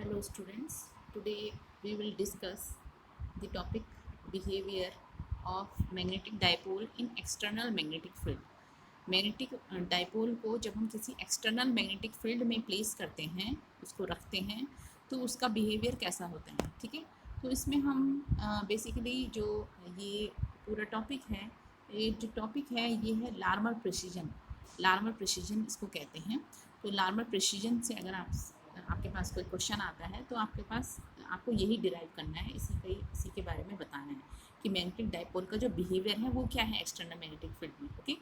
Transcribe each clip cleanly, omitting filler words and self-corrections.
Hello students, today we will discuss the topic behavior of magnetic dipole in external magnetic field. Magnetic dipole को जब हम किसी external magnetic field में place करते हैं, उसको रखते हैं, तो उसका बिहेवियर कैसा होता है. ठीक है, तो इसमें हम बेसिकली जो ये पूरा टॉपिक है, ये जो टॉपिक है ये है लार्मर प्रिसीजन. लार्मर प्रिसीजन इसको कहते हैं. तो लार्मर प्रिसीजन से अगर आपके पास कोई क्वेश्चन आता है तो आपको यही डिराइव करना है, इसी के बारे में बताना है कि मैग्नेटिक डाइपोल का जो बिहेवियर है वो क्या है एक्सटर्नल मैग्नेटिक फील्ड में. ओके,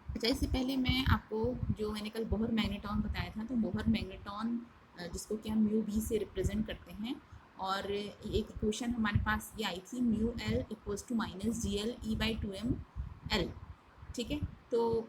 अच्छा, इससे पहले मैं आपको जो मैंने कल बोहर मैग्नेटॉन बताया था, तो बोहर मैग्नेटॉन जिसको कि हम म्यू बी से रिप्रेजेंट करते हैं, और एक इक्वेशन हमारे पास ये आई थी, mu L equals to minus ji L E by two M L. ठीक है, तो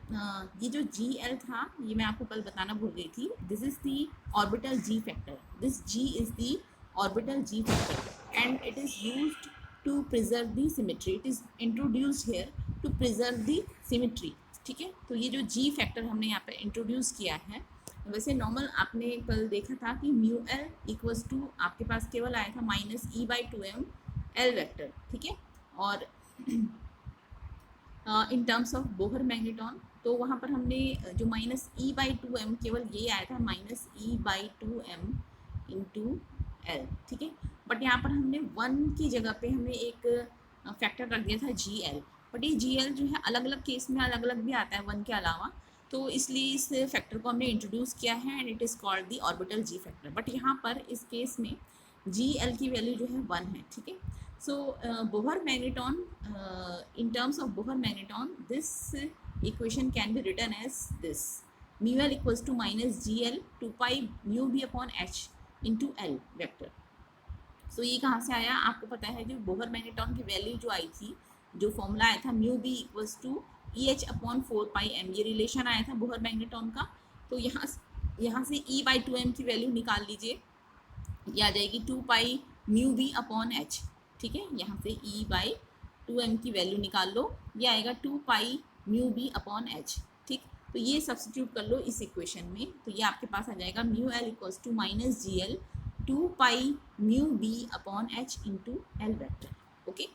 ये जो जी एल था ये मैं आपको कल बताना भूल गई थी. This is the orbital G factor. This G is the orbital G factor and it is used to preserve the symmetry. It is introduced here to preserve the symmetry. ठीक है, तो ये जो जी फैक्टर हमने यहाँ पे इंट्रोड्यूस किया है, वैसे नॉर्मल आपने कल देखा था कि म्यू एल इक्वल्स टू आपके पास केवल आया था minus E by two M L vector. ठीक है, और in terms of Bohr magneton तो वहाँ पर हमने जो minus E by two M केवल ये आया था minus E by two M into L. ठीक है, बट यहाँ पर हमने वन की जगह पे हमने एक फैक्टर रख दिया था जी एल. बट ये जी एल जो है अलग अलग केस में अलग अलग भी आता है वन के अलावा, तो इसलिए इस फैक्टर को हमने इंट्रोड्यूस किया है and it is called the orbital G factor. But यहाँ पर इस केस में जी एल की वैल्यू जो है वन है. ठीक है, so Bohr magneton, in terms of Bohr magneton, this equation can be written as this: mu l equals to minus gl 2 pi mu b upon h into l vector. so ये कहाँ से आया आपको पता है, जो बोहर मैग्नेटॉन की value जो आई थी, जो फॉर्मूला आया था mu B equals to E H upon 4 pi M, ये रिलेशन आया था बोहर मैग्नेटॉन का. तो यहाँ से ई बाई टू एम की वैल्यू निकाल लीजिए, ये आ जाएगी 2 pi mu B upon H. ठीक है, यहाँ से ई बाई टू एम की वैल्यू निकाल लो, ये आएगा 2 pi mu B upon H. ठीक, तो ये सब्सटीट्यूट कर लो इस इक्वेशन में, तो ये आपके पास आ जाएगा mu L equals to minus ji L 2 pi mu B upon H into L vector. Okay,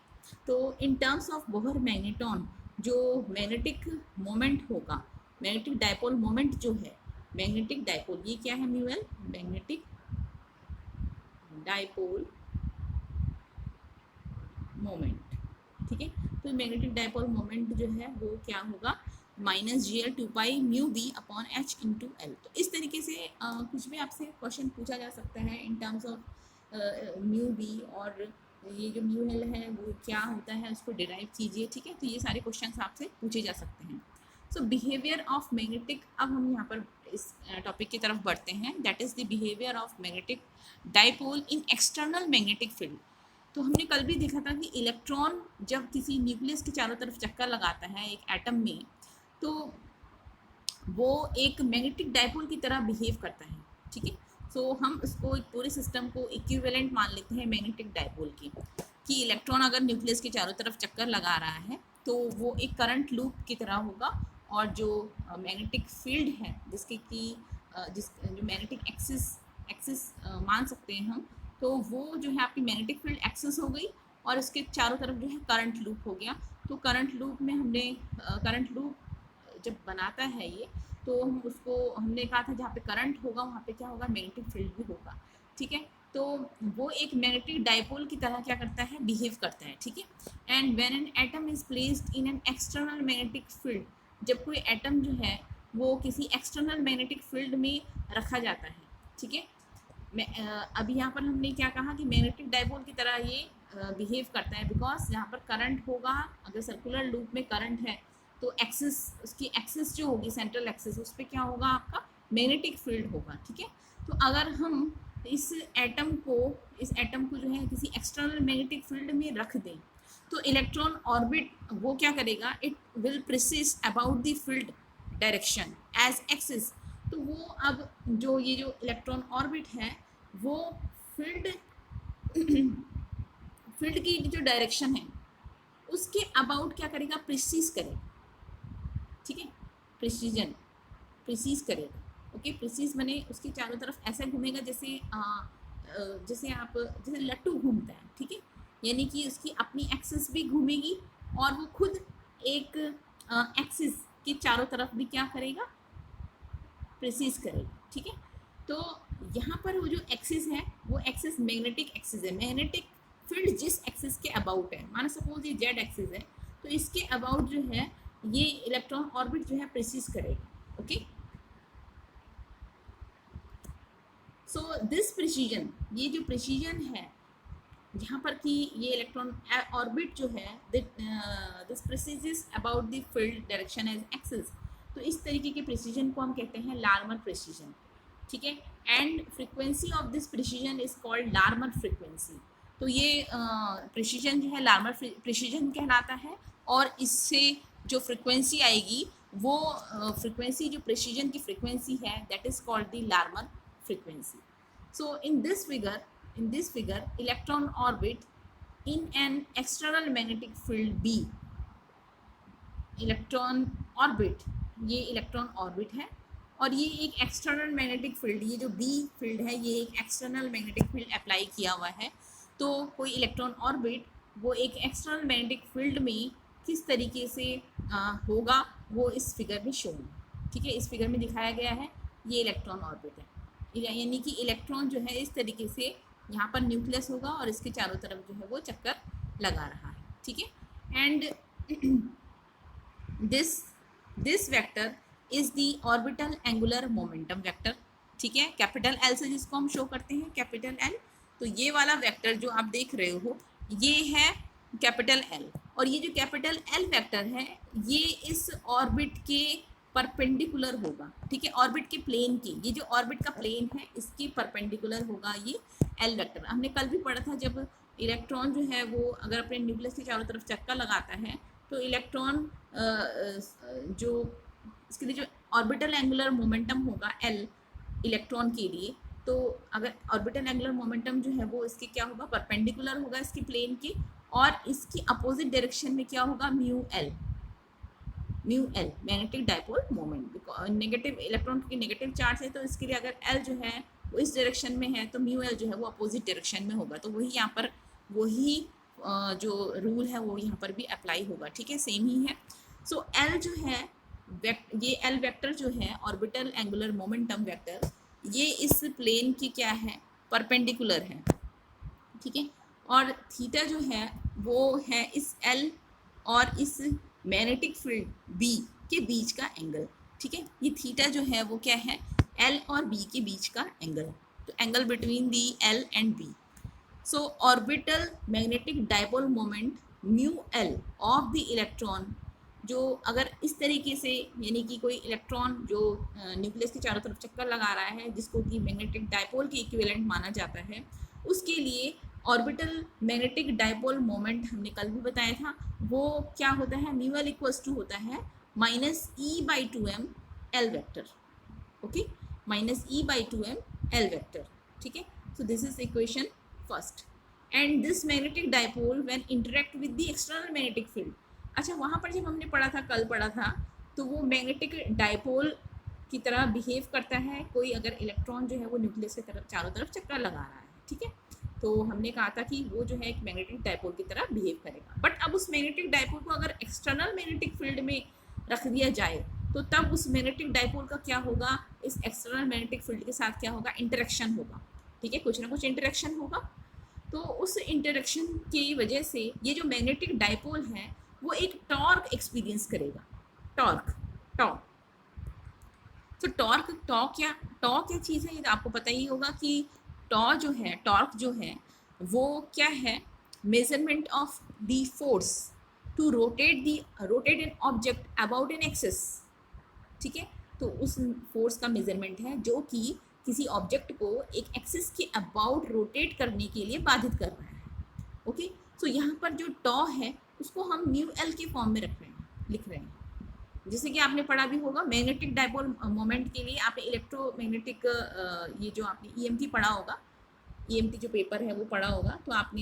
तो in terms of Bohr magneton जो मैग्नेटिक मोमेंट होगा, मैग्नेटिक डाइपोल मोमेंट जो है, मैग्नेटिक डाइपोल ये क्या है, mu L magnetic dipole moment. ठीक है, तो मैग्नेटिक डाइपोल मोमेंट जो है वो क्या होगा, माइनस जी L 2 pi mu B upon H into L. तो इस तरीके से कुछ भी आपसे क्वेश्चन पूछा जा सकता है in terms of mu B, और ये जो म्यू एल है वो क्या होता है उसको डिराइव कीजिए. ठीक है, तो ये सारे क्वेश्चन आपसे पूछे जा सकते हैं. सो बिहेवियर ऑफ मैग्नेटिक, अब हम यहाँ पर इस टॉपिक की तरफ बढ़ते हैं, that is the behaviour of magnetic dipole in external magnetic field. तो हमने कल भी देखा था कि इलेक्ट्रॉन जब किसी न्यूक्लियस के चारों तरफ चक्कर लगाता है एक एटम में, तो वो एक मैग्नेटिक डाइपोल की तरह बिहेव करता है. ठीक है, सो हम इसको एक पूरे सिस्टम को इक्विवेलेंट मान लेते हैं मैग्नेटिक डाइपोल की, कि इलेक्ट्रॉन अगर न्यूक्लियस के चारों तरफ चक्कर लगा रहा है तो वो एक करंट लूप की तरह होगा, और जो मैग्नेटिक फील्ड है जिसके कि जो मैग्नेटिक एक्सिस मान सकते हैं हम, तो वो जो है आपकी मैग्नेटिक फील्ड एक्सिस हो गई और इसके चारों तरफ जो है करंट लूप हो गया. तो करंट लूप में हमने करंट लूप जब बनाता है ये, तो हमने कहा था जहाँ पे करंट होगा वहाँ पे क्या होगा, मैग्नेटिक फील्ड भी होगा. ठीक है, तो वो एक मैग्नेटिक डाइपोल की तरह क्या करता है, बिहेव करता है. ठीक है, and when an atom is placed in an external magnetic field, जब कोई एटम जो है वो किसी एक्सटर्नल मैग्नेटिक फील्ड में रखा जाता है. ठीक है, अभी यहाँ पर हमने क्या कहा कि मैग्नेटिक डाइपोल की तरह ये बिहेव करता है, बिकॉज यहाँ पर करंट होगा, अगर सर्कुलर लूप में करंट है तो एक्सिस, उसकी एक्सिस जो होगी सेंट्रल एक्सिस, उस पर क्या होगा, आपका मैग्नेटिक फील्ड होगा. ठीक है, तो अगर हम इस एटम को जो है किसी एक्सटर्नल मैग्नेटिक फील्ड में रख दें, तो इलेक्ट्रॉन ऑर्बिट वो क्या करेगा, it will precess about the field direction as axis. तो वो अब जो इलेक्ट्रॉन ऑर्बिट है वो फील्ड की जो डायरेक्शन है उसके अबाउट क्या करेगा, प्रिसीज करेगा. ठीक है, प्रिसीज करेगा. ओके, प्रिसीज बने उसके चारों तरफ ऐसा घूमेगा जैसे जैसे लट्टू घूमता है, ठीक है, यानी कि उसकी अपनी एक्सिस भी घूमेगी और वो खुद एक एक्सिस के चारों तरफ भी क्या करेगा, प्रिसीज करेगा, ठीक है। तो यहाँ पर वो जो एक्सिस है वो एक्सिस मैग्नेटिक एक्सिस है। मैग्नेटिक फील्ड जिस एक्सिस के अबाउट है, माना सपोज ये जेड एक्सिस है, तो इसके अबाउट जो है ये इलेक्ट्रॉन ऑर्बिट जो है प्रिसीज करेगा। ओके, सो दिस प्रिसीजन, ये जो प्रिसीजन है यहाँ पर कि ये इलेक्ट्रॉन ऑर्बिट जो है this precesses about the field direction as axis, तो इस तरीके के प्रिसीजन को हम कहते हैं लार्मर प्रिसीजन, ठीक है। And frequency of this precision is called Larmor frequency. तो ये प्रिसीजन जो है लार्मर प्रिसीजन कहलाता है, और इससे जो फ्रीक्वेंसी आएगी वो फ्रीक्वेंसी जो प्रिसीजन की फ्रीक्वेंसी है that is called the Larmor frequency. So in this figure electron orbit in an external magnetic field B, electron orbit, ये इलेक्ट्रॉन ऑर्बिट है और ये एक एक्सटर्नल मैग्नेटिक फील्ड, ये जो बी फील्ड है ये एक एक्सटर्नल मैग्नेटिक फील्ड अप्लाई किया हुआ है। तो कोई इलेक्ट्रॉन ऑर्बिट वो एक एक्सटर्नल मैग्नेटिक फील्ड में किस तरीके से होगा वो इस फिगर में शो है, ठीक है। इस फिगर में दिखाया गया है ये इलेक्ट्रॉन ऑर्बिट है, यानी कि इलेक्ट्रॉन जो है इस तरीके से यहाँ पर न्यूक्लियस होगा और इसके चारों तरफ जो है वो चक्कर लगा रहा है, ठीक है। And this vector is the orbital angular momentum vector, ठीक है, कैपिटल एल से जिसको हम शो करते हैं कैपिटल एल। तो ये वाला वेक्टर जो आप देख रहे हो ये है कैपिटल एल, और ये जो कैपिटल एल वेक्टर है ये इस ऑर्बिट के परपेंडिकुलर होगा, ठीक है, ऑर्बिट के प्लेन की, ये जो ऑर्बिट का प्लेन है इसके परपेंडिकुलर होगा ये एल वेक्टर। हमने कल भी पढ़ा था जब इलेक्ट्रॉन जो है वो अगर अपने न्यूक्लियस के चारों तरफ चक्कर लगाता है तो इलेक्ट्रॉन जो इसके लिए जो ऑर्बिटल एंगुलर मोमेंटम होगा एल इलेक्ट्रॉन के लिए, तो अगर ऑर्बिटल एंगुलर मोमेंटम जो है वो इसके क्या होगा, परपेंडिकुलर होगा इसके प्लेन के, और इसकी अपोजिट डायरेक्शन में क्या होगा, mu L magnetic dipole moment. Negative electron की नेगेटिव चार्ज है तो इसके लिए अगर एल जो है वो इस डायरेक्शन में है तो म्यू एल जो है वो अपोजिट डायरेक्शन में होगा। तो वही यहाँ पर वही जो रूल है वो यहाँ पर भी अप्लाई होगा, ठीक है, सेम ही है। सो एल जो है ये एल वेक्टर जो है ऑर्बिटल एंगुलर मोमेंटम वेक्टर, ये इस प्लेन की क्या है, परपेंडिकुलर है, ठीक है। और थीटा जो है वो है इस एल और इस मैग्नेटिक फील्ड बी के बीच का एंगल, ठीक है। ये थीटा जो है वो क्या है, एल और बी के बीच का एंगल, तो angle between the L and B. So orbital magnetic dipole moment mu L of the electron, जो अगर इस तरीके से यानी कि कोई इलेक्ट्रॉन जो न्यूक्लियस के चारों तरफ चक्कर लगा रहा है जिसको कि मैग्नेटिक डाइपोल के इक्विवेलेंट माना जाता है, उसके लिए ऑर्बिटल मैग्नेटिक डाइपोल मोमेंट हमने कल भी बताया था वो क्या होता है, म्यू एल इक्वल्स टू होता है -e/2m L vector, okay, -e/2m L vector, ठीक है। So this is equation first. And this magnetic dipole when interact with the external magnetic field, अच्छा वहाँ पर जब हमने पढ़ा था, कल पढ़ा था, तो वो मैग्नेटिक डाइपोल की तरह बिहेव करता है कोई अगर इलेक्ट्रॉन जो है वो न्यूक्लियस की तरफ चारों तरफ चक्कर लगा रहा है, ठीक है। तो हमने कहा था कि वो जो है एक मैग्नेटिक डाइपोल की तरह बिहेव करेगा। बट अब उस मैग्नेटिक डाइपोल को अगर एक्सटर्नल मैग्नेटिक फील्ड में रख दिया जाए तो तब उस मैग्नेटिक डाइपोल का क्या होगा, इस एक्सटर्नल मैग्नेटिक फील्ड के साथ क्या होगा, इंटरेक्शन होगा, ठीक है, कुछ ना कुछ इंटरेक्शन होगा। तो उस इंटरेक्शन की वजह से ये जो मैग्नेटिक डाइपोल है वो एक टॉर्क एक्सपीरियंस करेगा, टॉर्क। तो टॉर्क क्या चीज़ है, ये तो आपको पता ही होगा कि टॉर्क जो है वो क्या है, measurement of the force to rotate an object about an axis, ठीक है। तो उस फोर्स का मेजरमेंट है जो कि किसी ऑब्जेक्ट को एक एक्सिस के अबाउट रोटेट करने के लिए बाधित कर रहा है, ओके। सो यहाँ पर जो टॉ है उसको हम म्यू एल के फॉर्म में लिख रहे हैं, जैसे कि आपने पढ़ा भी होगा मैग्नेटिक डाइपोल मोमेंट के लिए आपने इलेक्ट्रोमैग्नेटिक ये जो आपने ईएमटी पढ़ा होगा, ईएमटी जो पेपर है वो पढ़ा होगा, तो आपने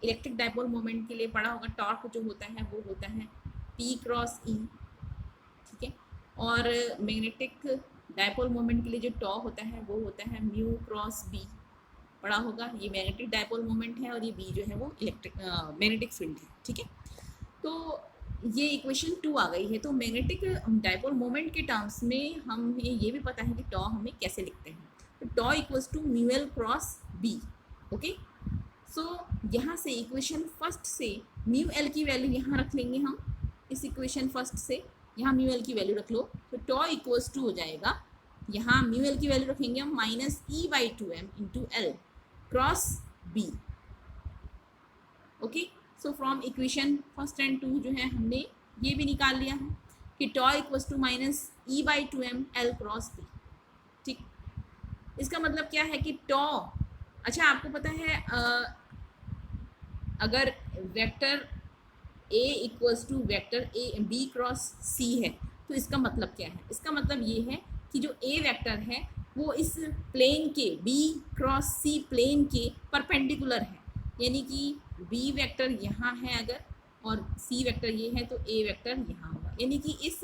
इलेक्ट्रिक डाइपोल मोमेंट के लिए पढ़ा होगा टॉर्क जो होता है वो होता है P × E, ठीक है। और मैग्नेटिक डायपोल मोमेंट के लिए जो टॉ होता है वो होता है म्यू क्रॉस बी पड़ा होगा। ये मैग्नेटिक डायपोल मोमेंट है और ये बी जो है वो इलेक्ट्रिक मैग्नेटिक फील्ड है। ठीक है, तो ये इक्वेशन 2 आ गई है। तो मैग्नेटिक डायपोल मोमेंट के टर्म्स में हमें ये भी पता है कि टॉ हमें कैसे लिखते हैं। तो tau equals to mu L cross B. Okay, so यहाँ से इक्वेशन फर्स्ट से म्यू एल की वैल्यू यहाँ रख लेंगे हम। इस इक्वेशन फर्स्ट से यहाँ म्यू एल की वैल्यू रख लो, तो टॉ इक्वल्स टू हो जाएगा, यहाँ म्यू एल की वैल्यू रखेंगे हम -E/2m into L cross B. Okay, so from equation first and 2 जो है हमने ये भी निकाल लिया है कि tau equals to -E/2m L cross B. ठीक, इसका मतलब क्या है कि टॉ, अच्छा आपको पता है अगर vector a equals to vector A B cross C है तो इसका मतलब क्या है? इसका मतलब ये है कि जो a वेक्टर है वो इस प्लेन के b क्रॉस सी प्लेन के परपेंडिकुलर है, यानी कि b वेक्टर यहाँ है अगर और c वेक्टर ये है तो a वेक्टर यहाँ होगा, यानी कि इस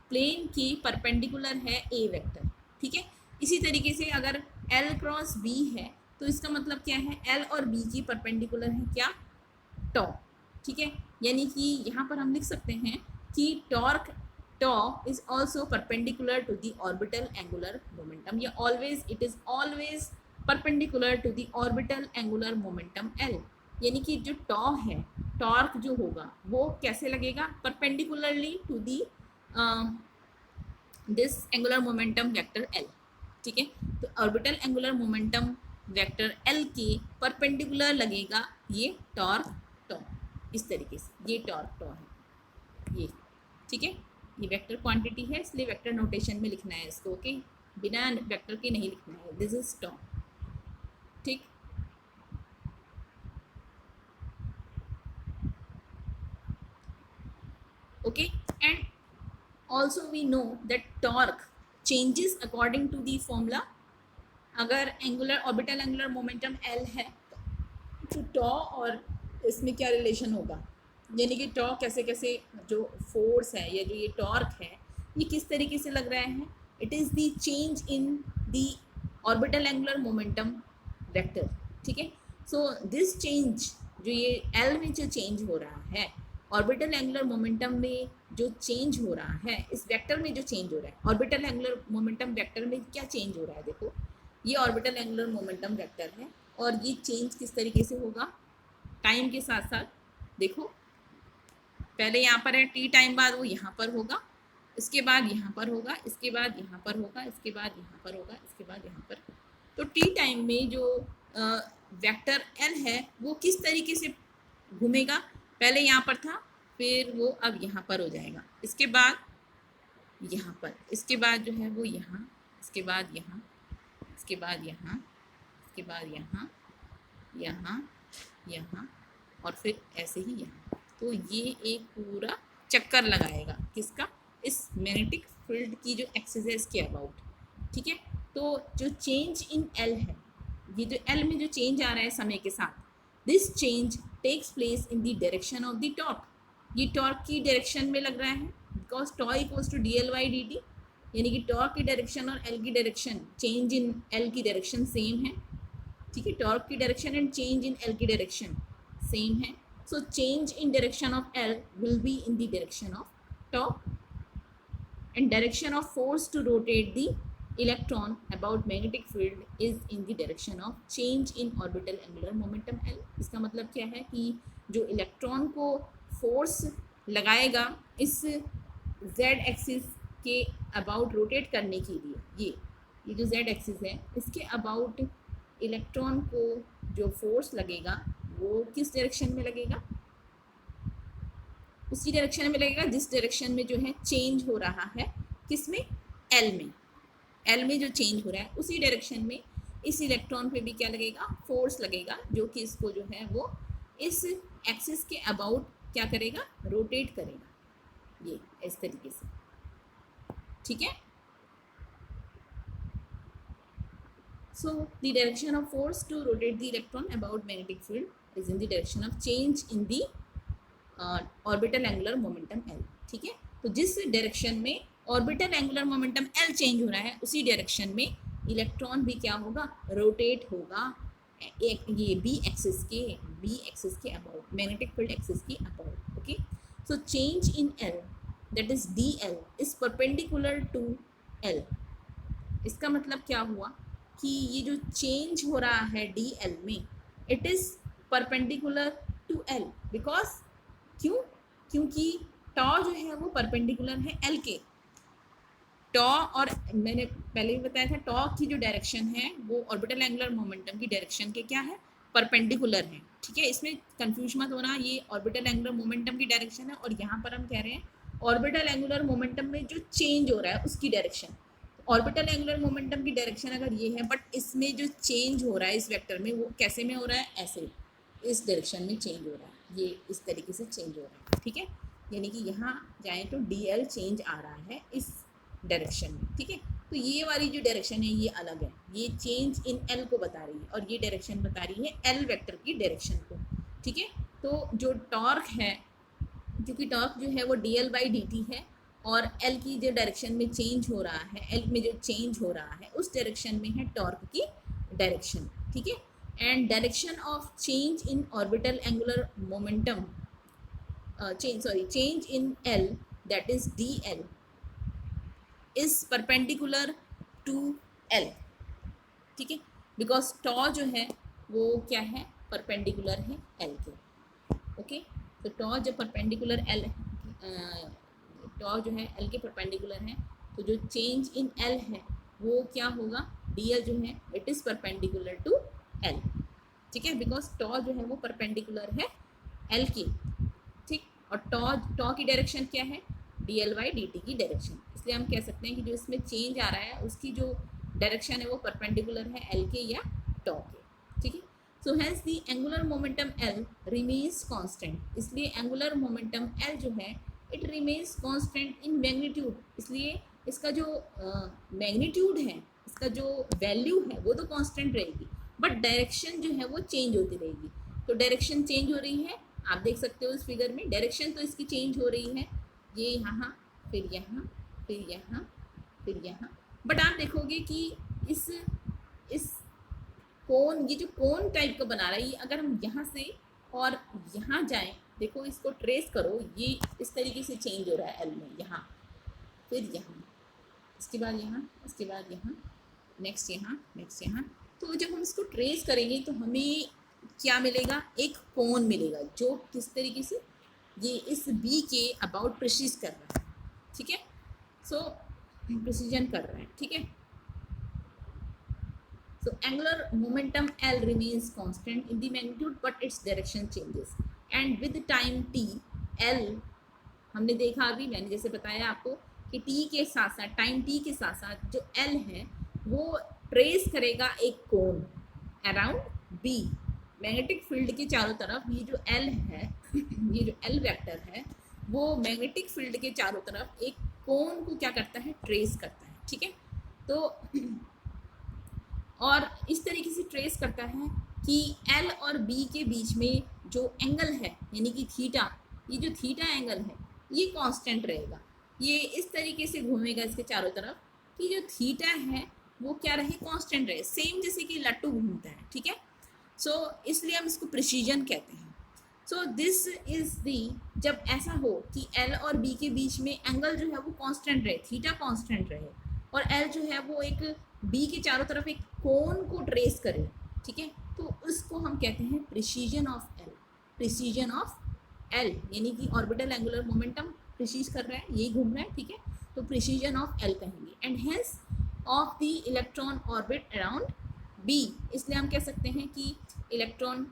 प्लेन के परपेंडिकुलर है a वेक्टर। ठीक है, इसी तरीके से अगर l क्रॉस b है तो इसका मतलब क्या है? l और b की परपेंडिकुलर है क्या? टॉ। ठीक है, यानी कि यहाँ पर हम लिख सकते हैं कि torque tau is also perpendicular to the orbital angular momentum, या always it is always perpendicular to the orbital angular momentum L, यानी कि जो टॉ है, टॉर्क जो होगा वो कैसे लगेगा? Perpendicularly to the this angular momentum vector L. ठीक है, तो orbital angular momentum vector L के परपेंडिकुलर लगेगा ये टॉर्क टॉ, इस तरीके से ये टॉर्क टॉ है ये। ठीक है, ये वेक्टर क्वांटिटी है इसलिए वेक्टर नोटेशन में लिखना है इसको। ओके, बिना वेक्टर के नहीं लिखना है, दिस इज टॉ। ठीक, okay, and also we know that torque changes according to the formula. अगर angular orbital angular momentum L है तो टॉ और इसमें क्या रिलेशन होगा, यानी कि टॉ कैसे कैसे जो फोर्स है या जो ये टॉर्क है ये किस तरीके से लग रहा है? It is the change in the orbital angular momentum vector. ठीक है, सो दिस चेंज जो ये एल में जो चेंज हो रहा है, ऑर्बिटल एंगुलर मोमेंटम में जो चेंज हो रहा है, इस वेक्टर में जो चेंज हो रहा है, ऑर्बिटल एंगुलर मोमेंटम वेक्टर में क्या चेंज हो रहा है? देखो, ये ऑर्बिटल एंगुलर मोमेंटम वेक्टर है और ये चेंज किस तरीके से होगा टाइम के साथ साथ। देखो, पहले यहाँ पर है, टी टाइम बाद वो यहाँ पर होगा, इसके बाद यहाँ पर होगा, इसके बाद यहाँ पर होगा, इसके बाद यहाँ पर होगा, इसके बाद यहाँ पर। तो टी टाइम में जो वेक्टर एल है वो किस तरीके से घूमेगा? पहले यहाँ पर था, फिर वो अब यहाँ पर हो जाएगा, इसके बाद यहाँ पर, इसके बाद जो है वो यहाँ, इसके बाद यहाँ, इसके बाद यहाँ, इसके बाद यहाँ, यहाँ, यहाँ और फिर ऐसे ही यहाँ। तो ये एक पूरा चक्कर लगाएगा किसका? इस मैग्नेटिक फील्ड की जो एक्सिस है इसके अबाउट। ठीक है, तो जो चेंज इन एल है, ये जो एल में जो चेंज आ रहा है समय के साथ, this change takes place in the direction of the torque. ये टॉर्क की डायरेक्शन में लग रहा है because tau equals to D L by D T, यानी कि टॉर्क की डायरेक्शन और एल की डायरेक्शन, चेंज इन एल की डायरेक्शन सेम है। ठीक है, टॉर्क की direction and change in L की डायरेक्शन सेम है। So change in direction of L will be in the direction of tau and direction of force to rotate the electron about magnetic field is in the direction of change in orbital angular momentum L। इसका मतलब क्या है कि जो electron को force लगाएगा इस z axis के अबाउट रोटेट करने के लिए, ये जो z एक्सिस है इसके अबाउट इलेक्ट्रॉन को जो फोर्स लगेगा वो किस डायरेक्शन में लगेगा? उसी डायरेक्शन में लगेगा जिस डायरेक्शन में जो है चेंज हो रहा है, किसमें? एल में। एल में जो चेंज हो रहा है उसी डायरेक्शन में इस इलेक्ट्रॉन पे भी क्या लगेगा? फोर्स लगेगा, जो कि इसको जो है वो इस एक्सिस के अबाउट क्या करेगा? रोटेट करेगा, ये इस तरीके से। ठीक है, so the direction of force to rotate the electron about magnetic field is in the direction of change in the orbital angular momentum L. ठीक है, तो जिस डायरेक्शन में orbital angular momentum L change हो रहा है, उसी डायरेक्शन में इलेक्ट्रॉन भी क्या होगा, रोटेट होगा एक ये बी एक्सिस के अबाउट, मैग्नेटिक फील्ड एक्सिस के about. Okay, so change in L that is D L is perpendicular to L. इसका मतलब क्या हुआ कि ये जो चेंज हो रहा है डी एल में, it is perpendicular to L, because क्यों, क्योंकि टॉ जो है वो परपेंडिकुलर है एल के। टॉ, और मैंने पहले भी बताया था टॉ की जो डायरेक्शन है वो ऑर्बिटल एंगुलर मोमेंटम की डायरेक्शन के क्या है, परपेंडिकुलर है। ठीक है, इसमें कंफ्यूज मत होना, ये ऑर्बिटल एंगुलर मोमेंटम की डायरेक्शन है और यहाँ पर हम कह रहे हैं ऑर्बिटल एंगुलर मोमेंटम में जो चेंज हो रहा है उसकी डायरेक्शन। ऑर्बिटल एंगुलर मोमेंटम की डायरेक्शन अगर ये है, बट इसमें जो चेंज हो रहा है इस वेक्टर में वो कैसे में हो रहा है, ऐसे इस डायरेक्शन में चेंज हो रहा है, ये इस तरीके से चेंज हो रहा है। ठीक है, यानी कि यहाँ जाएँ तो डी एल चेंज आ रहा है इस डायरेक्शन में। ठीक है, तो ये वाली जो डायरेक्शन है ये अलग है, ये चेंज इन एल को बता रही है और ये डायरेक्शन बता रही है एल वेक्टर की डायरेक्शन को। ठीक है, तो जो टॉर्क है, क्योंकि टॉर्क जो है वो D L by D T है और एल की जो डायरेक्शन में चेंज हो रहा है, एल में जो चेंज हो रहा है उस डायरेक्शन में है टॉर्क की डायरेक्शन। ठीक है, and direction of change in orbital angular momentum change in L that is D L is perpendicular to L. ठीक है, बिकॉज टॉ जो है वो क्या है, परपेंडिकुलर है एल के। ओके, तो टॉ जब परपेंडिकुलर एल, टॉ जो है एल के परपेंडिकुलर है, तो जो चेंज इन एल है वो क्या होगा, डी एल जो है it is perpendicular to L. ठीक है, बिकॉज टॉ जो है वो परपेंडिकुलर है एल की। ठीक, और टॉ की डायरेक्शन क्या है, D L by D T की डायरेक्शन, इसलिए हम कह सकते हैं कि जो इसमें चेंज आ रहा है उसकी जो डायरेक्शन है वो परपेंडिकुलर है एल के या टॉ के। ठीक है, so hence the angular momentum L remains constant, इसलिए एंगुलर मोमेंटम एल जो है it remains constant in magnitude, इसलिए इसका जो मैग्नीट्यूड है, इसका जो वैल्यू है वो तो कांस्टेंट रहेगी, बट डायरेक्शन जो है वो चेंज होती रहेगी। तो डायरेक्शन चेंज हो रही है, आप देख सकते हो इस फिगर में डायरेक्शन तो इसकी चेंज हो रही है, ये यहाँ फिर यहाँ फिर यहाँ फिर यहाँ, बट आप देखोगे कि इस कोन, ये जो कोन टाइप का बना रहा है, ये अगर हम यहाँ से और यहाँ जाएं, देखो इसको ट्रेस करो, ये इस तरीके से चेंज हो रहा है एल में, यहाँ फिर यहाँ, इसके बाद यहाँ, इसके बाद यहाँ, नेक्स्ट यहाँ, नेक्स्ट यहाँ। तो जब हम इसको ट्रेस करेंगे तो हमें क्या मिलेगा, एक कोन मिलेगा जो किस तरीके से ये इस बी के अबाउट प्रिसीज कर रहा है। ठीक है, सो प्रिसीजन कर रहा है। ठीक है, so angular momentum L remains constant in the magnitude but its direction changes and with time t L, हमने देखा अभी मैंने जैसे बताया आपको कि t के साथ साथ, टाइम t के साथ साथ जो L है वो ट्रेस करेगा एक कोन अराउंड B, मैग्नेटिक फील्ड के चारों तरफ। ये जो L है ये जो L वेक्टर है वो मैग्नेटिक फील्ड के चारों तरफ एक कोन को क्या करता है, ट्रेस करता है। ठीक है, तो और इस तरीके से ट्रेस करता है कि L और B के बीच में जो एंगल है यानी कि थीटा, ये जो थीटा एंगल है ये कांस्टेंट रहेगा, ये इस तरीके से घूमेगा इसके चारों तरफ कि जो थीटा है वो क्या रहे, कांस्टेंट रहे, सेम जैसे कि लट्टू घूमता है। ठीक है, सो इसलिए हम इसको प्रिसीजन कहते हैं। सो दिस इज दी, जब ऐसा हो कि L और B के बीच में एंगल जो है वो कांस्टेंट रहे, थीटा कांस्टेंट रहे, और L जो है वो एक B के चारों तरफ एक कोन को ट्रेस करे। ठीक है, तो उसको हम कहते हैं precision of L, precision of L, यानी कि ऑर्बिटल एंगुलर मोमेंटम प्रिसीज कर रहा है, यही घूम रहा है। ठीक है, तो प्रिसीजन ऑफ L कहेंगे। And hence of the electron orbit around B, इसलिए हम कह सकते हैं कि इलेक्ट्रॉन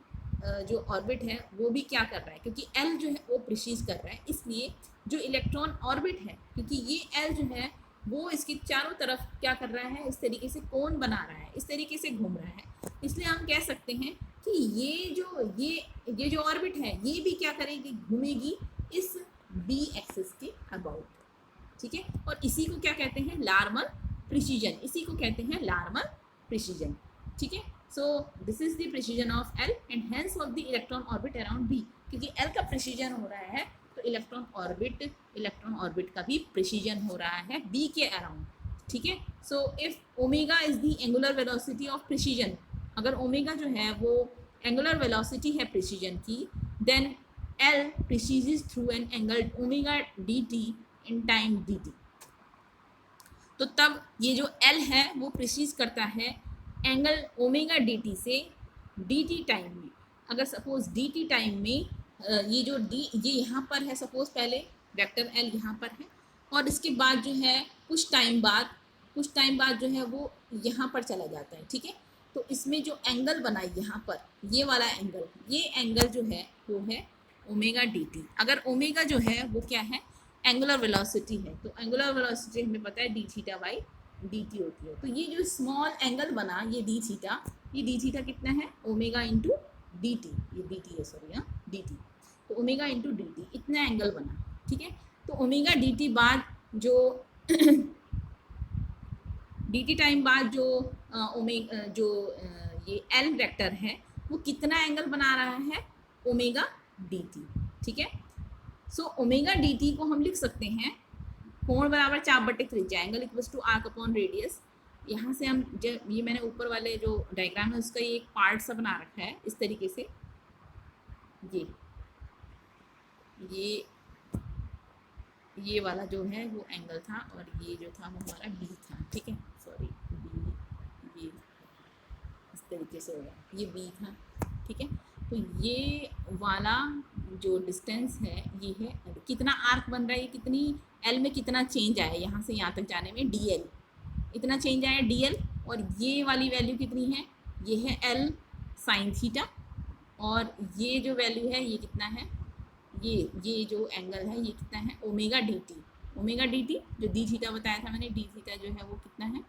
जो ऑर्बिट है वो भी क्या कर रहा है, क्योंकि L जो है वो प्रिसीज कर रहा है, इसलिए जो इलेक्ट्रॉन ऑर्बिट है, क्योंकि ये L जो है वो इसके चारों तरफ क्या कर रहा है, इस तरीके से कोन बना रहा है, इस तरीके से घूम रहा है, इसलिए हम कह सकते हैं कि ये जो ऑर्बिट है ये भी क्या करेगी, घूमेगी इस बी एक्सिस के अबाउट। ठीक है, और इसी को क्या कहते हैं, लार्मल प्रिसीजन, इसी को कहते हैं लार्मल प्रिसीजन। ठीक है, so this is the precision of L and hence of the electron orbit around B, क्योंकि L का प्रिसीजन हो रहा है तो इलेक्ट्रॉन ऑर्बिट का भी प्रिसीजन हो रहा है बी के अराउंड, ठीक है। So if omega is the angular velocity of precession, अगर ओमेगा जो है वो एंगुलर वेलोसिटी है प्रिसीजन की, then L precesses through an angle omega d t in time d t. तो तब ये जो एल है वो प्रिसीज करता है एंगल ओमेगा डी टी से डी टी टाइम में। अगर सपोज डी टी टाइम में ये जो डी ये यहाँ पर है, सपोज पहले वेक्टर एल यहाँ पर है, और इसके बाद जो है कुछ टाइम बाद जो है वो यहाँ पर चला जाता है, ठीक है। तो इसमें जो एंगल बना यहाँ पर, ये वाला एंगल, ये एंगल जो है वो है ओमेगा डी टी। अगर ओमेगा जो है वो क्या है, एंगुलर वेलोसिटी है, तो एंगुलर वेलोसिटी हमें पता है D theta by D T होती है। तो ये जो स्मॉल एंगल बना ये डी थीटा कितना है, ओमेगा इंटू डी टी, ये डी टी है सॉरी, हाँ डी टी, तो ओमेगा इंटू डी टी इतना एंगल बना, ठीक है। तो ओमेगा डी टी बाद जो डी टी टाइम बाद जो ये एल वेक्टर है वो कितना एंगल बना रहा है, ओमेगा डी टी, ठीक है। सो ओमेगा डी टी को हम लिख सकते हैं कोण बराबर चाप बटे त्रिज्या, angle equals to arc upon radius. यहाँ से हम ये मैंने ऊपर वाले जो डायग्राम है उसका ये एक पार्ट सा बना रखा है इस तरीके से, ये वाला जो है वो एंगल था और ये जो था वो हमारा बी था, ठीक है, सॉरी बी, ये इस तरीके से होगा, ये बी था, ठीक है। तो ये वाला जो डिस्टेंस है ये है, कितना आर्क बन रहा है, ये कितनी एल में कितना चेंज आया यहाँ से यहाँ तक जाने में, डी एल इतना चेंज आया डी एल, और ये वाली वैल्यू कितनी है, ये है एल साइन थीटा, और ये जो वैल्यू है ये कितना है, ये जो एंगल है ये कितना है, ओमेगा डी टी जो डी थीटा बताया था मैंने, डी थीटा जो है वो कितना है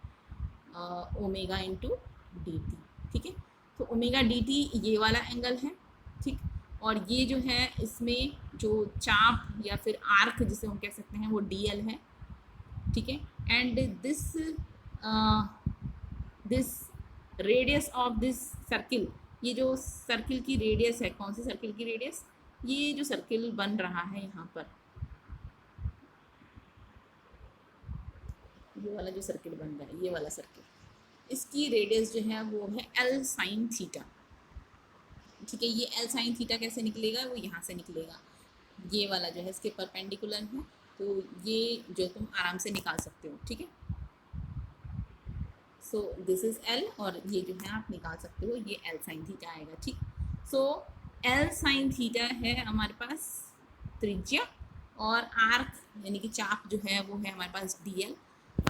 ओमेगा इंटू डी टी, ठीक है। तो ओमेगा डी टी ये वाला एंगल है, ठीक, और ये जो है इसमें जो चाप या फिर आर्क जिसे हम कह सकते हैं वो डी एल है, ठीक है। And this radius of this circle, ये जो सर्किल की रेडियस है, कौन सी सर्किल की रेडियस, ये जो सर्किल बन रहा है यहाँ पर, ये वाला जो सर्किल बन रहा है, ये वाला सर्किल, इसकी रेडियस जो है वो है एल साइन थीटा, ठीक है। ये एल साइन थीटा कैसे निकलेगा, वो यहाँ से निकलेगा, ये वाला जो है इसके परपेंडिकुलर है, तो ये जो तुम आराम से निकाल सकते हो, ठीक है। सो दिस इज एल, और ये जो है आप निकाल सकते हो, ये एल साइन थीटा आएगा, ठीक। सो एल साइन थीटा है हमारे पास त्रिज्या, और आर्क यानी कि चाप जो है वो है हमारे पास d L,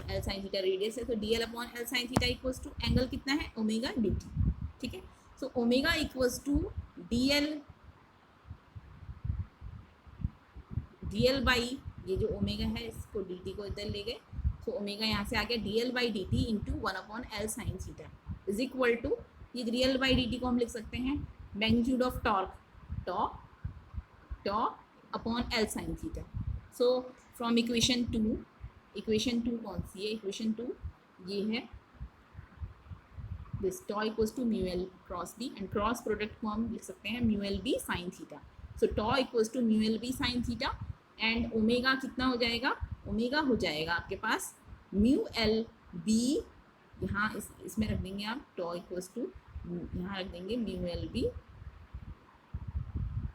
L sine theta radius है, तो d L upon L sine theta equals to angle कितना है, ओमेगा डी टी, ठीक है। So omega equals to D L by, ये जो ओमेगा है इसको डी टी को इधर ले गए, तो ओमेगा यहाँ से आ गया d L by D t into 1 L sine theta is equal to, ये d L by D t को हम लिख सकते हैं magnitude of torque upon L sine theta. So from equation two कौन सी है, इक्वेशन 2 ये है, this tau equals to mu L cross B, and cross product को हम लिख सकते हैं mu L B sine theta. So tau equals to mu L B sine theta, and omega कितना हो जाएगा, ओमेगा हो जाएगा आपके पास म्यू एल बी, यहाँ इसमें रख देंगे आप टॉ इक्वल्स टू, यहाँ रख देंगे mu L B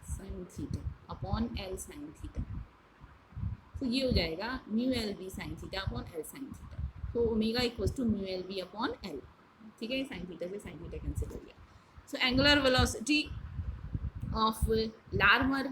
sine theta upon L sine theta, तो ये हो जाएगा mu L B sine theta upon L sine theta, तो omega equals to mu L B upon L, ठीक है। साइन थीटा से साइन थीटा कैंसिल हो गया। So angular velocity of Larmor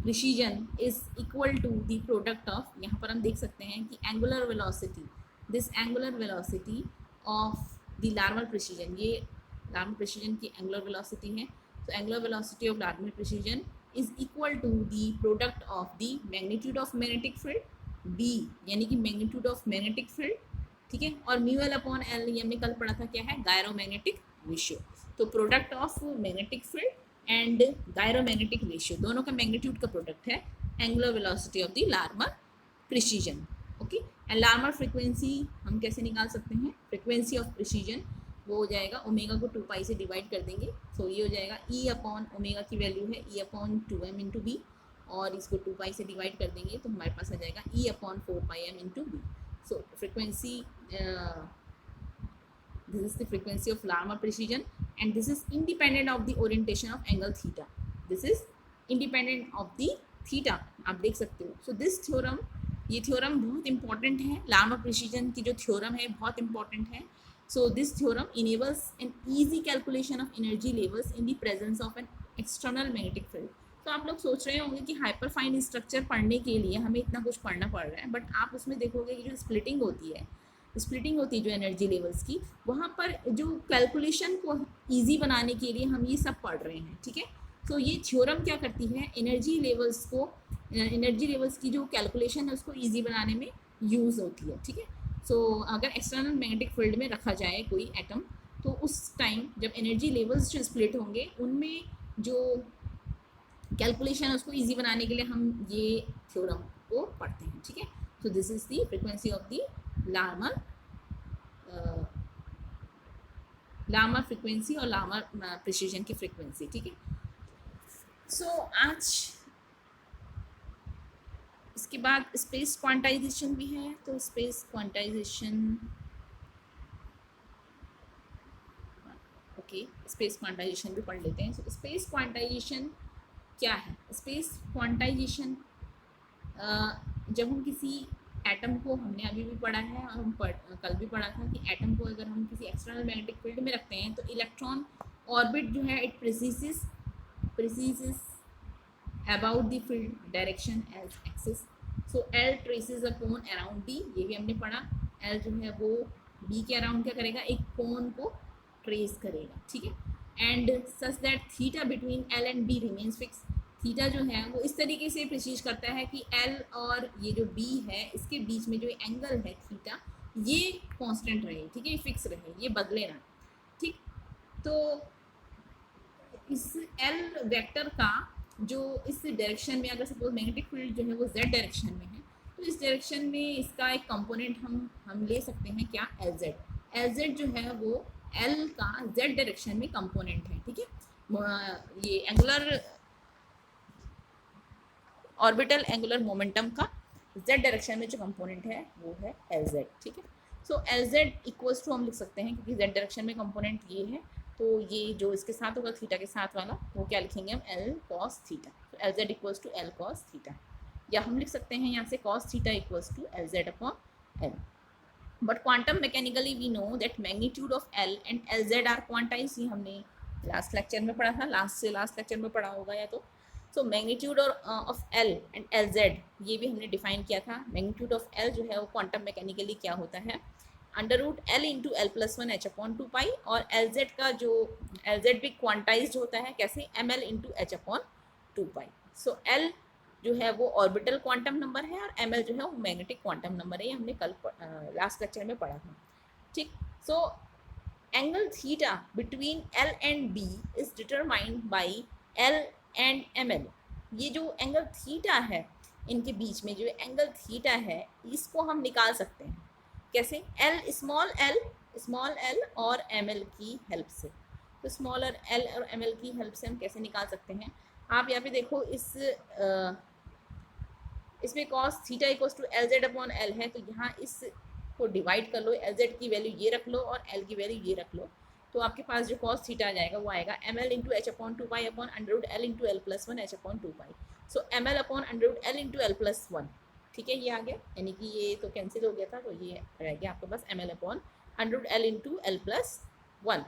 precession is equal to the product of, यहाँ पर हम देख सकते हैं कि angular velocity, this angular velocity of the Larmor precession, ये लार्मर प्रिसीजन की एंगुलर वेलोसिटी है, तो angular velocity of Larmor precession is equal to the product of the magnitude of magnetic field B, यानी कि मैग्नीट्यूड ऑफ मैग्नेटिक फील्ड, ठीक है, और mu L upon L, ये हमने कल पढ़ा था क्या है, गायरोमैग्नेटिक रेशियो। तो product of magnetic field and gyromagnetic ratio दोनों का मैग्नीट्यूड का प्रोडक्ट है angular velocity of the Larmor precision, okay. And Larmor frequency हम कैसे निकाल सकते हैं, फ्रीक्वेंसी ऑफ प्रिसीजन वो हो जाएगा, ओमेगा को 2 पाई से डिवाइड कर देंगे, सो ये हो जाएगा ई अपॉन ओमेगा की वैल्यू है ई अपॉन 2m इंटू बी, और इसको 2 पाई से डिवाइड कर देंगे तो हमारे पास आ जाएगा E upon 4πm into B. So frequency, this is the frequency of Larmor precision and this is independent of the orientation of angle theta. This is independent of the theta, आप देख सकते हो. So this theorem, ये theorem बहुत important है. Larmor precession की जो theorem है बहुत इंपॉर्टेंट है. So this theorem enables an easy calculation of energy levels in the presence of an external magnetic field. तो आप लोग सोच रहे होंगे कि हाइपर फाइन स्ट्रक्चर पढ़ने के लिए हमें इतना कुछ पढ़ना पड़ रहा है, बट आप उसमें देखोगे कि जो स्प्लिटिंग होती है जो एनर्जी लेवल्स की, वहाँ पर जो कैलकुलेशन को ईजी बनाने के लिए हम ये सब पढ़ रहे हैं. ठीक है. तो ये थ्योरम क्या करती है, एनर्जी लेवल्स की जो कैलकुलेशन है उसको ईजी बनाने में यूज़ होती है. ठीक है. सो अगर एक्सटर्नल मैग्नेटिक फील्ड में रखा जाए कोई एटम, तो उस टाइम जब एनर्जी लेवल्स जो स्प्लिट होंगे उनमें जो कैलकुलेशन है उसको ईजी बनाने के लिए हम ये थ्योरम को पढ़ते हैं. ठीक है. So this is the frequency of the Larmor frequency और लार्मर प्रिसीजन की फ्रिक्वेंसी. ठीक है. सो आज इसके बाद स्पेस क्वांटाइजेशन भी है, तो space quantization, okay, space quantization भी पढ़ लेते हैं. सो स्पेस क्वांटाइजेशन क्या है? स्पेस क्वांटाइजेशन जब हम किसी एटम को, हमने अभी भी पढ़ा है और हम कल भी पढ़ा था कि एटम को अगर हम किसी एक्सटर्नल मैग्नेटिक फील्ड में रखते हैं तो इलेक्ट्रॉन ऑर्बिट जो है it precesses about the field direction as axis. So L traces a cone around B, ये भी हमने पढ़ा. L जो है वो B के अराउंड क्या करेगा, एक कोन को ट्रेस करेगा. ठीक है. And such that theta between L and B remains fix. Theta जो है वो इस तरीके से प्रिसीज करता है कि L और ये जो B है इसके बीच में जो एंगल है थीटा, ये कांस्टेंट रहे. ठीक है, फिक्स रहे, ये बदले ना. ठीक. तो इस L वेक्टर का जो इस डायरेक्शन में, अगर सपोज मैग्नेटिक फील्ड जो है वो Z डायरेक्शन में है, तो इस डायरेक्शन में इसका एक कंपोनेंट हम ले सकते हैं क्या, LZ जो है वो L का Z डायरेक्शन में कंपोनेंट है. ठीक है. ये एंगुलर ऑर्बिटल एंगुलर मोमेंटम का Z डायरेक्शन में जो कंपोनेंट है वो है LZ. ठीक है. सो LZ इक्वल्स टू हम लिख सकते हैं, क्योंकि Z डायरेक्शन में कंपोनेंट ये है, तो ये जो इसके साथ होगा थीटा के साथ वाला, वो क्या लिखेंगे हम, L cos थीटा. तो LZ equals to L cos theta, या हम लिख सकते हैं यहाँ से cos theta equals to LZ upon L. But quantum mechanically we know that magnitude of L and LZ are quantize. ये हमने लास्ट लेक्चर में पढ़ा था, लास्ट लेक्चर में पढ़ा होगा या तो. So magnitude of L and LZ ये भी हमने डिफाइन किया था. मैग्नीट्यूड ऑफ L जो है वो क्वांटम मैकेनिकली क्या होता है, √L into L+1 H upon 2 पाई, और LZ का जो LZ भी क्वांटाइज्ड होता है कैसे, ML इंटू H अपॉन 2 पाई. सो L जो है वो ऑर्बिटल क्वांटम नंबर है और ML जो है वो मैग्नेटिक क्वांटम नंबर है. ये हमने कल लास्ट लेक्चर में पढ़ा था. ठीक. So angle theta between L and B is determined by L and ML. ये जो एंगल थीटा है इनके बीच में, जो एंगल थीटा है इसको हम निकाल सकते हैं कैसे, स्मॉल एल और ML की हेल्प से. तो स्मॉल L और ML की हेल्प से हम कैसे निकाल सकते हैं, आप यहाँ पे देखो, इसमें cos theta equals to LZ upon L है, तो यहाँ इसको डिवाइड कर लो, LZ की वैल्यू ये रख लो और L की वैल्यू ये रख लो, तो आपके पास जो cos थीटा आ जाएगा वो आएगा ML into H upon 2 pi upon √L into L+1 H upon 2 पाई. सो ML upon √L into L+1. ठीक है, ये आ गया, यानी कि ये तो कैंसिल हो गया था, तो ये रह गया आपके पास ML upon √L into L+1.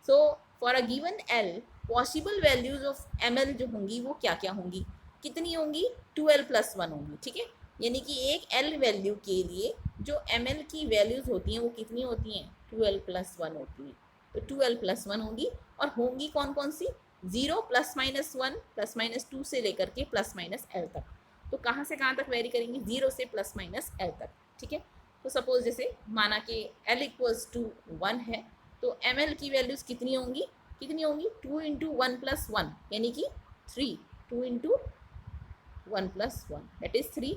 So for a given L possible values of ML जो होंगी वो क्या क्या होंगी, कितनी होंगी, 2L+1 होंगी. ठीक है, यानी कि एक L वैल्यू के लिए जो ML की वैल्यूज होती हैं वो कितनी होती हैं, 2L+1 होती हैं. तो 2L+1 होंगी, और होंगी कौन कौन सी, 0 +-1 +-2 से लेकर के +-L तक. तो कहाँ से कहाँ तक वेरी करेंगे, 0 से +-L तक. ठीक है. तो सपोज जैसे माना कि L इक्वल्स टू 1 है, तो ML की वैल्यूज़ कितनी होंगी 2 इंटू 1 + 1 यानी कि 3. 2 इंटू 1 + 1 दैट इज़ 3.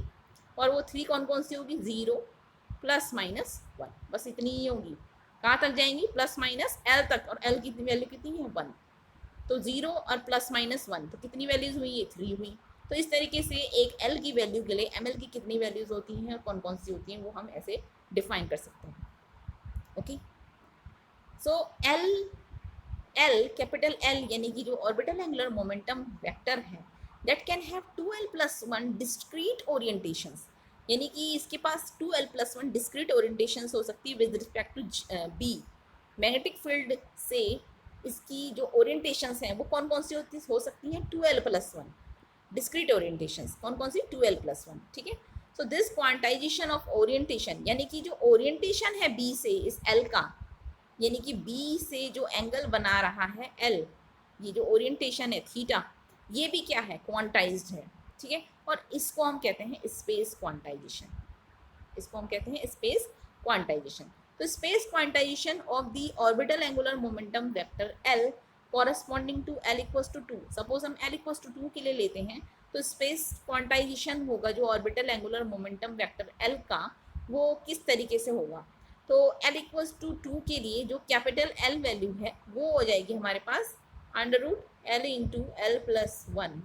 और वो 3 कौन कौन सी होगी, 0 +-1, बस इतनी ही होंगी. कहाँ तक जाएंगी, +-L तक, और L की वैल्यू कितनी है, 1. तो 0 और +-1, तो कितनी वैल्यूज़ हुई, ये 3 हुई. तो इस तरीके से एक एल की वैल्यू के लिए एम एल की कितनी वैल्यूज होती हैं और कौन कौन सी होती हैं वो हम ऐसे डिफाइन कर सकते हैं। Okay, so L L capital L यानी कि जो ऑर्बिटल एंगुलर मोमेंटम वेक्टर है that can have 2l+1 discrete orientations, यानी कि इसके पास 2l+1 डिस्क्रीट ओरिएंटेशंस हो सकती है with respect to B. Magnetic field से इसकी जो ओरिएंटेशंस हैं वो कौन कौन सी हो सकती हैं, 2l+1 डिस्क्रीट ओरिएंटेशंस कौन कौन सी, 2l+1। ठीक है, so this quantization of orientation यानी कि जो ओरिएंटेशन है बी से इस एल का, यानी कि बी से जो एंगल बना रहा है एल, ये जो ओरिएंटेशन है थीटा, ये भी क्या है, क्वांटाइज्ड है। ठीक है, और इसको हम कहते हैं स्पेस क्वांटाइजेशन, इसको हम कहते हैं स्पेस क्वांटाइजेशन। तो space quantization of the orbital angular momentum vector L corresponding to L equals to 2, suppose हम एल इक्वल्स टू 2 के लिए लेते हैं तो स्पेस क्वांटाइजेशन होगा जो orbital angular momentum vector L का वो किस तरीके से होगा। तो एल इक्वल्स टू 2 के लिए जो कैपिटल एल वैल्यू है वो हो जाएगी हमारे पास √L into L plus 1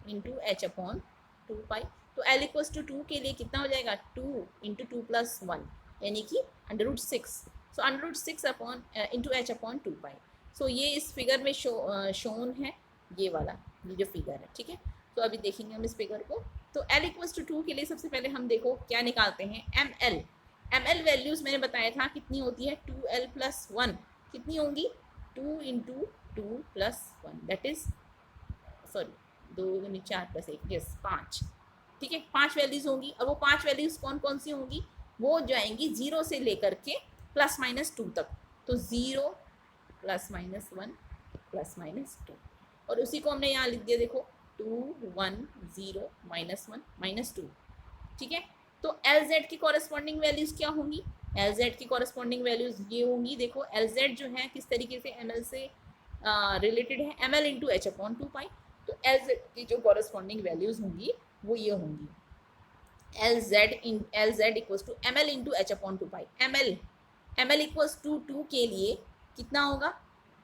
into H upon 2 pi. तो एल इक्वल्स टू 2 के लिए कितना हो जाएगा, 2 इंटू 2 प्लस 1 यानी कि √6, सो √6 अपॉन इंटू एच अपॉन 2 पाई। सो ये इस फिगर में शोन है, ये वाला ये जो फिगर है। ठीक है, तो अभी देखेंगे हम इस फिगर को। तो एल इक्वल्स टू 2 के लिए सबसे पहले हम देखो क्या निकालते हैं, एम एल वैल्यूज मैंने बताया था कितनी होती है, 2l+1 कितनी होंगी, 2 into 2 plus 1 that is sorry 2 दूनी 4 + 1 यस 5। ठीक है, 5 वैल्यूज होंगी और वो 5 वैल्यूज कौन कौन सी होंगी, वो जाएंगी 0 से लेकर के +-2 तक। तो 0 +-1 +-2 और उसी को हमने यहाँ लिख दिया, देखो 2 1 0 -1 -2। ठीक है, तो एल जेड की कॉरेस्पॉन्डिंग वैल्यूज क्या होंगी, एल जेड की कॉरेस्पॉन्डिंग वैल्यूज ये होंगी, देखो एल जेड जो है किस तरीके से एम एल से रिलेटेड है, M L into H upon 2 pi. तो एल जेड की जो कॉरेस्पॉन्डिंग वैल्यूज होंगी वो ये होंगी, L Z equals to M L into H upon 2 pi. M L equals to 2 के लिए कितना होगा,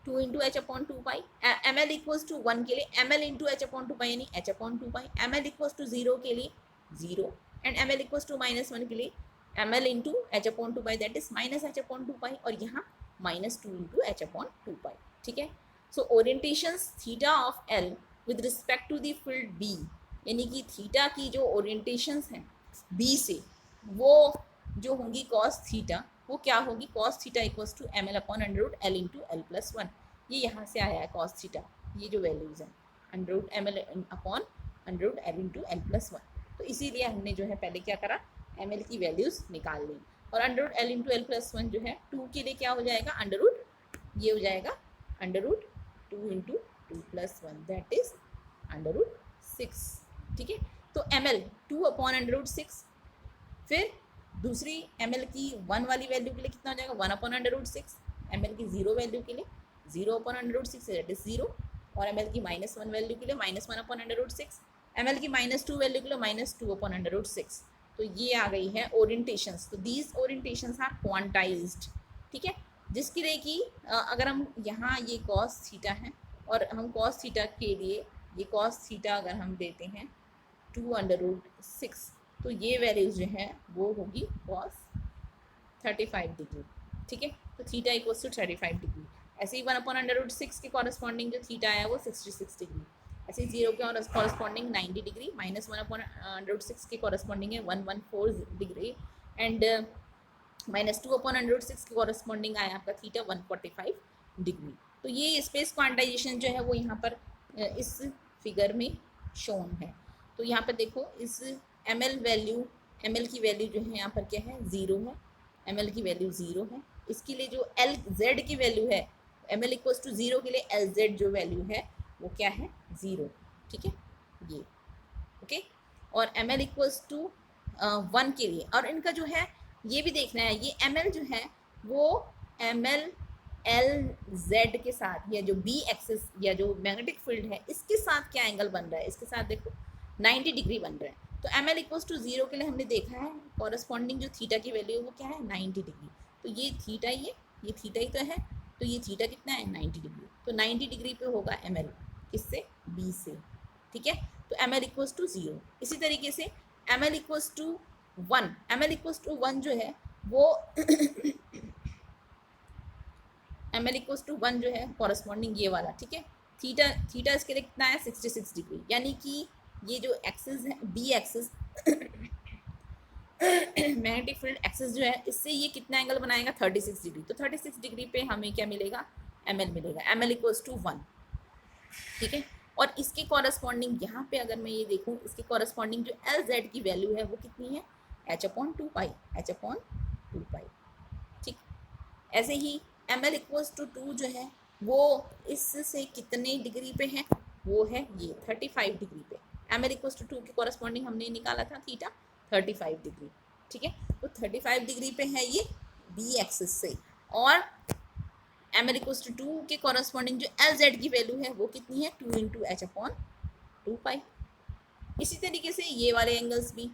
2 into H upon 2 pi. M L equals to 1 के लिए M L into H upon 2 pi यानी H upon 2 pi. M L equals to 0 के लिए 0 and M L equals to -1 के लिए M L into H upon 2 pi that is -h upon 2 पाई और यहाँ -2 into H upon 2 pi. ठीक है, so orientations theta of L with respect to the field B, यानी कि थीटा की जो ओरिएंटेशंस हैं बी से वो जो होंगी कॉस थीटा, वो क्या होगी, cos theta equals to M L upon √L into L plus 1। ये यहाँ से आया है कॉस थीटा, ये जो वैल्यूज़ हैं √ml upon √L into L plus 1। तो इसीलिए हमने जो है पहले क्या करा, एम एल की वैल्यूज़ निकाल ली और √L इंटू एल प्लस 1 जो है 2 के लिए क्या हो जाएगा, ये हो जाएगा √2 इंटू 2 प्लस 1 दैट इज √6। ठीक है, तो एम एल 2 अपॉन √6, फिर दूसरी एम एल की 1 वाली वैल्यू के लिए कितना हो जाएगा, 1 अपॉन √6, एम एल की 0 वैल्यू के लिए 0 अपॉन √6 दैट इज 0 और एम एल की -1 वैल्यू के लिए -1 अपॉन √6, एम एल की -2 वैल्यू के लिए -2 अपॉन √6। तो ये आ गई है ओरिएंटेशंस। तो दीज ओरिएंटेशंस आर क्वांटाइज्ड। ठीक है, जिसकी लिए कि अगर हम यहाँ ये कॉस थीटा है और हम कॉस थीटा के लिए ये कॉस थीटा अगर हम देते हैं 2√6 तो ये वैल्यूज जो है वो होगी कॉस 35 डिग्री। ठीक है, तो थीटा इक्वल्स टू 35 डिग्री। ऐसे ही 1 अपॉन √6 के कॉरस्पॉन्डिंग जो थीटा है वो 66 डिग्री, ऐसे ही 0 के कॉरस्पॉन्डिंग 90 डिग्री, -1 अपॉन √6 के कॉरस्पॉन्डिंग है 114 डिग्री एंड -2 अपॉन √6 के कॉरस्पॉन्डिंग आया आपका थीटा 145 डिग्री। तो ये स्पेस क्वांटाइजेशन जो है वो यहाँ पर इस फिगर में शोन है। तो यहाँ पर देखो इस एम एल की वैल्यू जो है यहाँ पर क्या है, 0 है, एम एल की वैल्यू 0 है। इसके लिए जो एल जेड की वैल्यू है, एम एल इक्वल्स टू 0 के लिए एल जेड जो वैल्यू है वो क्या है, 0। ठीक है, ये ओके, और एम एल इक्वल्स टू 1 के लिए, और इनका जो है ये भी देखना है, ये एम एल जो है वो एम एल जेड के साथ या जो बी एक्सिस या जो मैग्नेटिक फील्ड है इसके साथ क्या एंगल बन रहा है, इसके साथ देखो 90 डिग्री बन रहा है। तो एम एल इक्वल्स टू 0 के लिए हमने देखा है कॉरस्पॉन्डिंग जो थीटा की वैल्यू है वो क्या है, 90 डिग्री। तो ये थीटा ये थीटा ही तो है, तो ये थीटा कितना है, 90 डिग्री। तो 90 डिग्री पे होगा एम एल, किससे, बी से। ठीक है। तो एम एल इक्वल्स टू 0। इसी तरीके से M L equals to 1, M L equals to 1 जो है वो एम एल इक्वल्स टू 1 जो है कॉरस्पॉन्डिंग ये वाला, ठीक है। थीटा, थीटा इसके लिए कितना है 66 डिग्री, यानी कि ये जो एक्सिस है B axis magnetic field axis जो है इससे ये कितना एंगल बनाएगा 36 डिग्री। तो 36 डिग्री पे हमें क्या मिलेगा, एम एल मिलेगा, एम एल इक्वल्स टू 1, ठीक है। और इसके कॉरस्पॉन्डिंग यहाँ पे अगर मैं ये देखूँ, इसके कॉरस्पॉन्डिंग जो एल जेड की वैल्यू है वो कितनी है, एच अपॉन 2 पाई, एच अपॉन 2 पाई, ठीक। ऐसे ही एम एल इक्वल्स टू 2 जो है वो इससे कितने डिग्री पे है, वो है ये 35 डिग्री पे। एम एल इक्वल्स टू 2 के कॉरस्पॉन्डिंग हमने निकाला था थीटा 35 डिग्री, ठीक है। तो 35 डिग्री पे है ये बी एक्सिस से, और एम एल इक्वल्स टू 2 के कॉरस्पॉन्डिंग जो एल जेड की वैल्यू है वो कितनी है 2 इंटू एच अपॉन 2 पाई। इसी तरीके से ये वाले एंगल्स भी,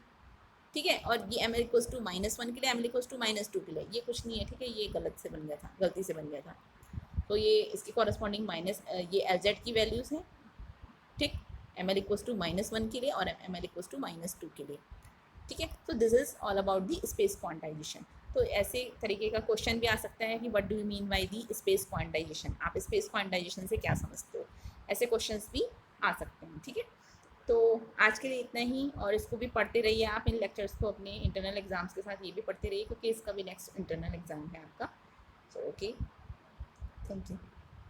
ठीक है। और ये एम एल इक्वल्स टू -1 के लिए, एम एल इक्वल्स टू -2 के लिए, ये कुछ नहीं है, ठीक है, ये गलत से बन गया था, गलती से बन गया था। तो ये इसके कॉरस्पॉन्डिंग माइनस ये एल जेड की वैल्यूज़ हैं, ठीक। एम एल इक्वल्स टू -1 के लिए और एम एल इक्वल्स टू -2 के लिए, ठीक है। तो this is all about the space quantization. तो ऐसे तरीके का क्वेश्चन भी आ सकता है कि what do you mean by the space quantization, आप स्पेस क्वांटाइजेशन से क्या समझते हो, ऐसे क्वेश्चंस भी आ सकते हैं, ठीक है। तो आज के लिए इतना ही, और इसको भी पढ़ते रहिए आप, इन लेक्चर्स को अपने इंटरनल एग्जाम्स के साथ ये भी पढ़ते रहिए, क्योंकि इसका भी नेक्स्ट इंटरनल एग्जाम है आपका। So okay, thank you.